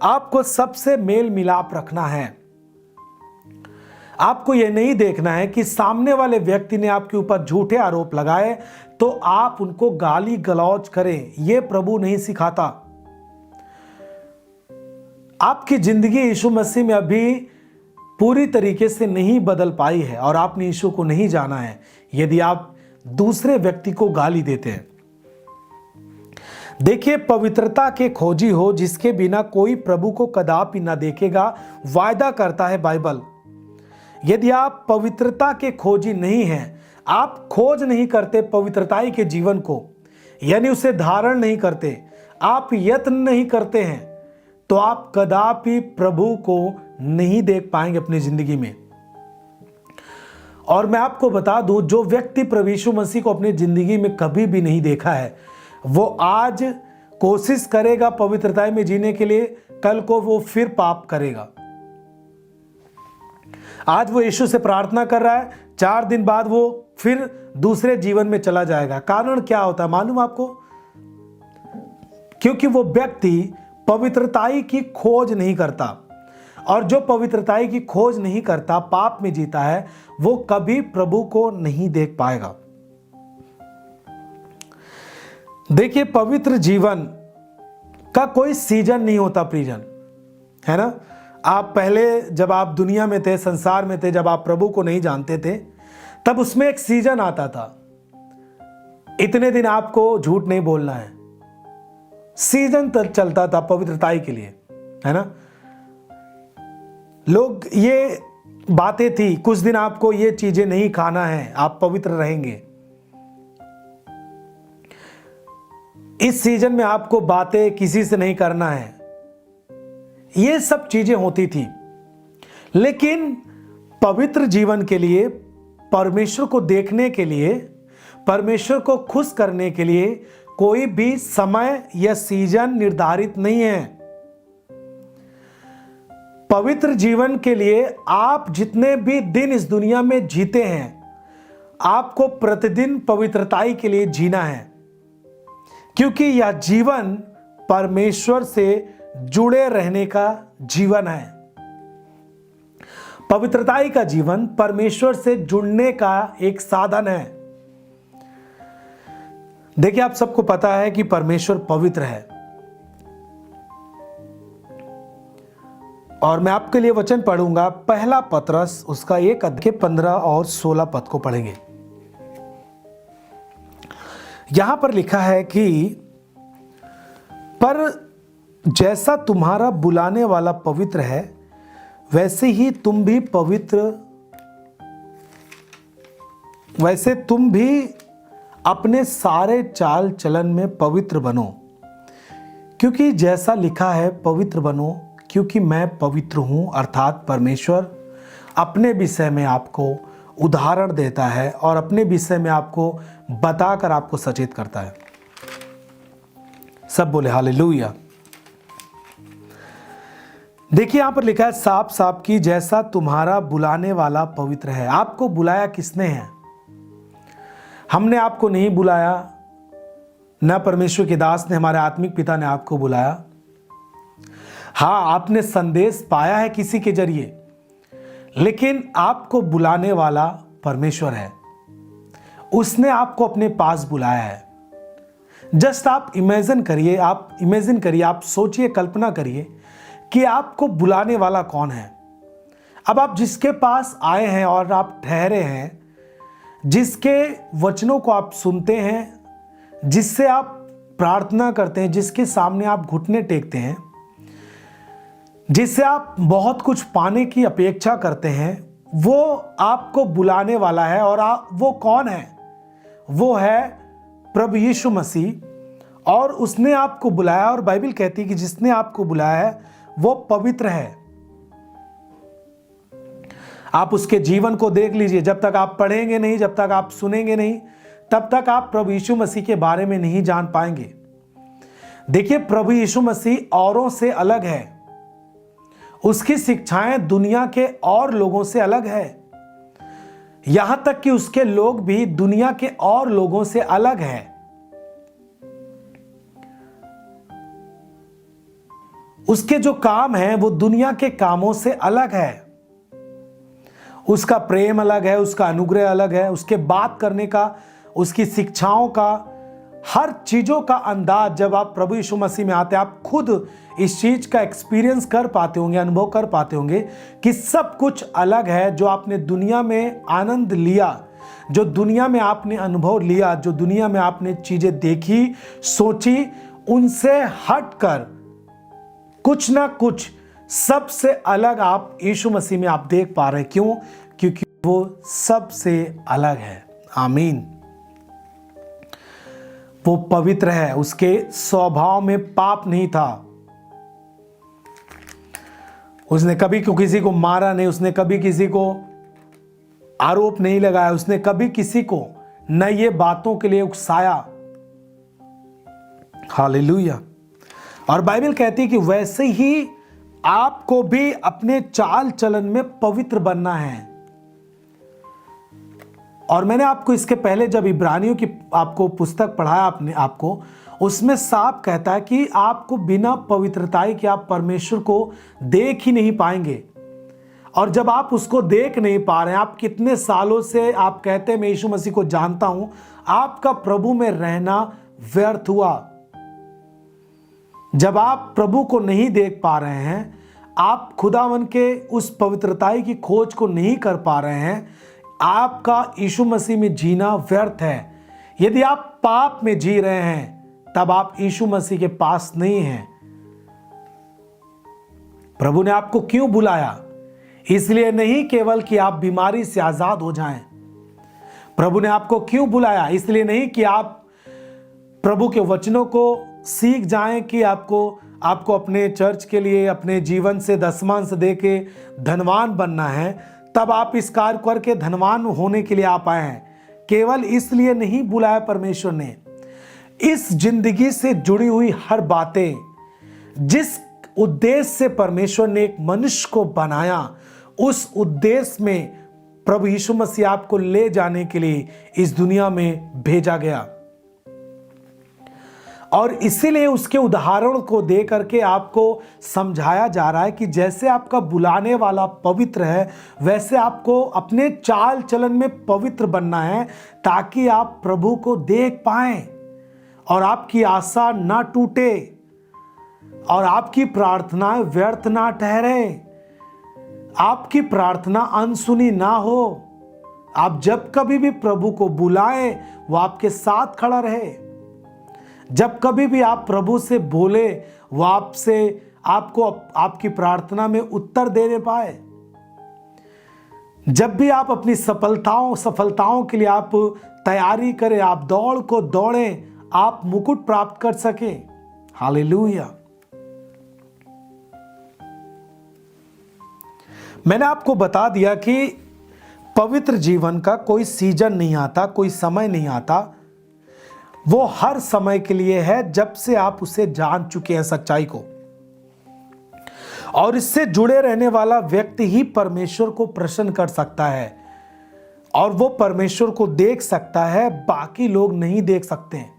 आपको सबसे मेल मिलाप रखना है। आपको यह नहीं देखना है कि सामने वाले व्यक्ति ने आपके ऊपर झूठे आरोप लगाए तो आप उनको गाली गलौज करें। यह प्रभु नहीं सिखाता। आपकी जिंदगी यीशु मसीह में अभी पूरी तरीके से नहीं बदल पाई है और आपने यीशु को नहीं जाना है यदि आप दूसरे व्यक्ति को गाली देते हैं। देखिए, पवित्रता के खोजी हो जिसके बिना कोई प्रभु को कदापि न देखेगा, वायदा करता है बाइबल। यदि आप पवित्रता के खोजी नहीं हैं, आप खोज नहीं करते पवित्रताई के जीवन को, यानी उसे धारण नहीं करते, आप यत्न नहीं करते हैं, तो आप कदापि प्रभु को नहीं देख पाएंगे अपनी जिंदगी में। और मैं आपको बता दूं, जो व्यक्ति प्रभु यीशु मसीह को अपनी जिंदगी में कभी भी नहीं देखा है, वो आज कोशिश करेगा पवित्रता में जीने के लिए, कल को वो फिर पाप करेगा। आज वो यीशु से प्रार्थना कर रहा है, 4 दिन बाद वो फिर दूसरे जीवन में चला जाएगा। कारण क्या होता है मालूम आपको? क्योंकि वो व्यक्ति पवित्रताई की खोज नहीं करता, और जो पवित्रताई की खोज नहीं करता, पाप में जीता है, वो कभी प्रभु को नहीं देख पाएगा। देखिए, पवित्र जीवन का कोई सीजन नहीं होता प्रियजन, है ना। आप पहले जब आप दुनिया में थे, संसार में थे, जब आप प्रभु को नहीं जानते थे, तब उसमें एक सीजन आता था। इतने दिन आपको झूठ नहीं बोलना है, सीजन तक चलता था पवित्रताई के लिए, है ना। लोग ये बातें थी, कुछ दिन आपको ये चीजें नहीं खाना है, आप पवित्र रहेंगे। इस सीजन में आपको बातें किसी से नहीं करना है, ये सब चीजें होती थी। लेकिन पवित्र जीवन के लिए, परमेश्वर को देखने के लिए, परमेश्वर को खुश करने के लिए कोई भी समय या सीजन निर्धारित नहीं है। पवित्र जीवन के लिए आप जितने भी दिन इस दुनिया में जीते हैं, आपको प्रतिदिन पवित्रताई के लिए जीना है, क्योंकि यह जीवन परमेश्वर से जुड़े रहने का जीवन है। पवित्रताई का जीवन परमेश्वर से जुड़ने का एक साधन है। देखिए, आप सबको पता है कि परमेश्वर पवित्र है, और मैं आपके लिए वचन पढ़ूंगा, पहला पतरस उसका 1 अध्याय 15 और 16 पद को पढ़ेंगे। यहां पर लिखा है कि पर जैसा तुम्हारा बुलाने वाला पवित्र है, वैसे ही तुम भी वैसे तुम भी अपने सारे चाल चलन में पवित्र बनो, क्योंकि जैसा लिखा है, पवित्र बनो क्योंकि मैं पवित्र हूं। अर्थात परमेश्वर अपने विषय में आपको उदाहरण देता है और अपने विषय में आपको बताकर आपको सचेत करता है। सब बोले हालेलुया। देखिए, यहां पर लिखा है साफ साफ कि जैसा तुम्हारा बुलाने वाला पवित्र है। आपको बुलाया किसने है? हमने आपको नहीं बुलाया, न परमेश्वर के दास ने, हमारे आत्मिक पिता ने आपको बुलाया। हाँ, आपने संदेश पाया है किसी के जरिए, लेकिन आपको बुलाने वाला परमेश्वर है। उसने आपको अपने पास बुलाया है। जस्ट आप इमेजिन करिए, आप सोचिए, कल्पना करिए कि आपको बुलाने वाला कौन है। अब आप जिसके पास आए हैं और आप ठहरे हैं, जिसके वचनों को आप सुनते हैं, जिससे आप प्रार्थना करते हैं, जिसके सामने आप घुटने टेकते हैं, जिससे आप बहुत कुछ पाने की अपेक्षा करते हैं, वो आपको बुलाने वाला है। और वो कौन है? वो है प्रभु यीशु मसीह, और उसने आपको बुलाया। और बाइबल कहती है कि जिसने आपको बुलाया है वो पवित्र है। आप उसके जीवन को देख लीजिए। जब तक आप पढ़ेंगे नहीं, जब तक आप सुनेंगे नहीं, तब तक आप प्रभु यीशु मसीह के बारे में नहीं जान पाएंगे। देखिए, प्रभु यीशु मसीह औरों से अलग है। उसकी शिक्षाएं दुनिया के और लोगों से अलग है। यहां तक कि उसके लोग भी दुनिया के और लोगों से अलग हैं। उसके जो काम है वो दुनिया के कामों से अलग है। उसका प्रेम अलग है, उसका अनुग्रह अलग है, उसके बात करने का, उसकी शिक्षाओं का, हर चीजों का अंदाज जब आप प्रभु यीशु मसीह में आते हैं, आप खुद इस चीज का एक्सपीरियंस कर पाते होंगे, अनुभव कर पाते होंगे कि सब कुछ अलग है। जो आपने दुनिया में आनंद लिया, जो दुनिया में आपने अनुभव लिया, जो दुनिया में आपने चीजें देखी, सोची, उनसे हटकर कुछ ना कुछ सबसे अलग आप यीशु मसीह में आप देख पा रहे हैं। क्यों? क्योंकि वो सबसे अलग है। आमीन। वो पवित्र है, उसके स्वभाव में पाप नहीं था। उसने कभी किसी को मारा नहीं, उसने कभी किसी को आरोप नहीं लगाया, उसने कभी किसी को न ये बातों के लिए उकसाया। हालेलुया। और बाइबल कहती है कि वैसे ही आपको भी अपने चाल चलन में पवित्र बनना है। और मैंने आपको इसके पहले जब इब्रानियों की आपको पुस्तक पढ़ाया अपने आपको, उसमें साफ कहता है कि आपको बिना पवित्रताई के आप परमेश्वर को देख ही नहीं पाएंगे। और जब आप उसको देख नहीं पा रहे हैं, आप कितने सालों से आप कहते हैं मैं यीशु मसीह को जानता हूं, आपका प्रभु में रहना व्यर्थ हुआ। जब आप प्रभु को नहीं देख पा रहे हैं, आप खुदावन के उस पवित्रताई की खोज को नहीं कर पा रहे हैं, आपका यीशु मसीह में जीना व्यर्थ है। यदि आप पाप में जी रहे हैं, तब आप यीशु मसीह के पास नहीं हैं। प्रभु ने आपको क्यों बुलाया? इसलिए नहीं केवल कि आप बीमारी से आजाद हो जाएं। प्रभु ने आपको क्यों बुलाया? इसलिए नहीं कि आप प्रभु के वचनों को सीख जाएं कि आपको अपने चर्च के लिए अपने जीवन से दशमांश दे के धनवान बनना है, तब आप इस कार्य करके धनवान होने के लिए आप आए हैं। केवल इसलिए नहीं बुलाया परमेश्वर ने। इस जिंदगी से जुड़ी हुई हर बातें, जिस उद्देश्य से परमेश्वर ने एक मनुष्य को बनाया, उस उद्देश्य में प्रभु यीशु मसीह आपको ले जाने के लिए इस दुनिया में भेजा गया। और इसीलिए उसके उदाहरण को दे करके आपको समझाया जा रहा है कि जैसे आपका बुलाने वाला पवित्र है, वैसे आपको अपने चाल चलन में पवित्र बनना है, ताकि आप प्रभु को देख पाएं और आपकी आशा ना टूटे और आपकी प्रार्थनाएं व्यर्थ ना ठहरे, आपकी प्रार्थना अनसुनी ना हो। आप जब कभी भी प्रभु को बुलाएं, वो आपके साथ खड़ा रहे। जब कभी भी आप प्रभु से बोले, वो आपको आपकी प्रार्थना में उत्तर देने पाए। जब भी आप अपनी सफलताओं के लिए आप तैयारी करें, आप दौड़ को दौड़ें, आप मुकुट प्राप्त कर सकें। हालेलुया। मैंने आपको बता दिया कि पवित्र जीवन का कोई सीजन नहीं आता, कोई समय नहीं आता। वो हर समय के लिए है, जब से आप उसे जान चुके हैं सच्चाई को। और इससे जुड़े रहने वाला व्यक्ति ही परमेश्वर को प्रसन्न कर सकता है और वो परमेश्वर को देख सकता है, बाकी लोग नहीं देख सकते हैं।